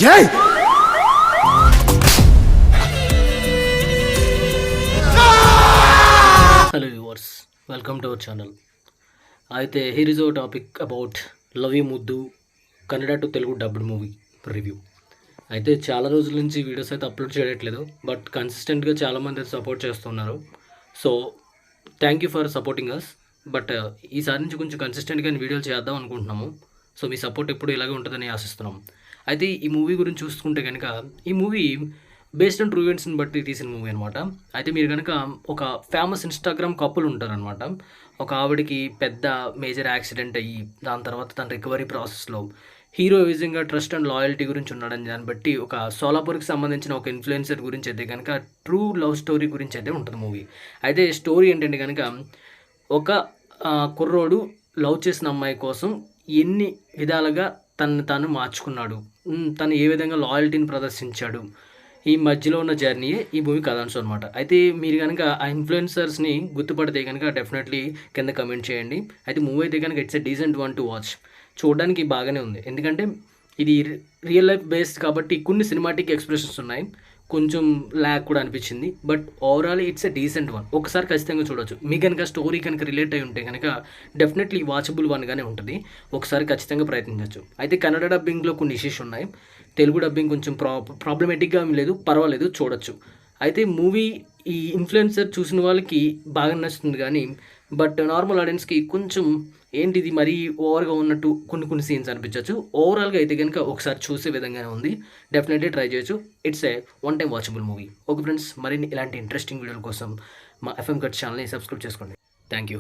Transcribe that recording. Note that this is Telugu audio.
జై hello viewers, welcome to our channel. అయితే here is our topic about love you Muddu Kannada to Telugu dubbed movie review. అయితే చాలా రోజుల నుంచి వీడియోస్ అయితే అప్లోడ్ చేయట్లేదు, బట్ కన్సిస్టెంట్గా చాలామంది అయితే సపోర్ట్ చేస్తున్నారు. So thank you for supporting us. But ఈసారి నుంచి కొంచెం కన్సిస్టెంట్గా వీడియోలు చేద్దాం అనుకుంటున్నాము. సో మీ సపోర్ట్ ఎప్పుడు ఇలాగే ఉంటుందని ఆశిస్తున్నాం. అయితే ఈ మూవీ గురించి చూసుకుంటే కనుక ఈ మూవీ బేస్డ్ ఆన్ ట్రూ ఈవెంట్స్ని బట్టి తీసిన మూవీ అనమాట. అయితే మీరు కనుక ఒక ఫేమస్ ఇన్స్టాగ్రామ్ కపుల్ ఉంటారనమాట. ఒక ఆవిడకి పెద్ద మేజర్ యాక్సిడెంట్ అయ్యి దాని తర్వాత తన రికవరీ ప్రాసెస్లో హీరో విజంగా ట్రస్ట్ అండ్ లాయల్టీ గురించి ఉండడం, దాన్ని బట్టి ఒక సోలాపూర్కి సంబంధించిన ఒక ఇన్ఫ్లుయెన్సర్ గురించి అయితే కనుక ట్రూ లవ్ స్టోరీ గురించి అయితే ఉంటుంది మూవీ. అయితే స్టోరీ ఏంటంటే కనుక ఒక కుర్రోడు లవ్ చేసిన అమ్మాయి కోసం ఎన్ని విధాలుగా తను తాను మార్చుకున్నాడు, తను ఏ విధంగా లాయల్టీని ప్రదర్శించాడు, ఈ మధ్యలో ఉన్న జర్నీయే ఈ మూవీ కథాంశం అనమాట. అయితే మీరు కనుక ఆ ఇన్ఫ్లుయెన్సర్స్ని గుర్తుపడితే కనుక డెఫినెట్లీ కింద కమెంట్ చేయండి. అయితే మూవీ అయితే కనుక it's a decent one to watch. చూడడానికి బాగానే ఉంది, ఎందుకంటే ఇది రియల్ లైఫ్ బేస్డ్ కాబట్టి కొన్ని సినిమాటిక్ ఎక్స్ప్రెషన్స్ ఉన్నాయి, కొంచెం ల్యాగ్ కూడా అనిపించింది. But overall it's a decent one. ఒకసారి ఖచ్చితంగా చూడవచ్చు. మీ కనుక స్టోరీ కనుక రిలేట్ అయి ఉంటే కనుక డెఫినెట్లీ వాచబుల్ వన్గానే ఉంటుంది. ఒకసారి ఖచ్చితంగా ప్రయత్నించవచ్చు. అయితే కన్నడ డబ్బింగ్లో కొన్ని ఇష్యూస్ ఉన్నాయి, తెలుగు డబ్బింగ్ కొంచెం ప్రాబ్లమేటిక్గా ఏం లేదు, పర్వాలేదు, చూడొచ్చు. అయితే మూవీ ఈ ఇన్ఫ్లుయెన్సర్ చూసిన వాళ్ళకి బాగా నచ్చుతుంది, కానీ బట్ నార్మల్ ఆడియన్స్కి కొంచెం ఏంటిది మరీ ఓవర్గా ఉన్నట్టు కొన్ని సీన్స్ అనిపించవచ్చు. ఓవరాల్గా అయితే కనుక ఒకసారి చూసే విధంగానే ఉంది, డెఫినెట్లీ ట్రై చేయొచ్చు. It's a one time watchable movie. Okay friends, మరిన్ని ఇలాంటి ఇంట్రెస్టింగ్ వీడియోల కోసం మా ఎఫ్ఎం కట్ ఛానల్ని సబ్స్క్రైబ్ చేసుకోండి. Thank you.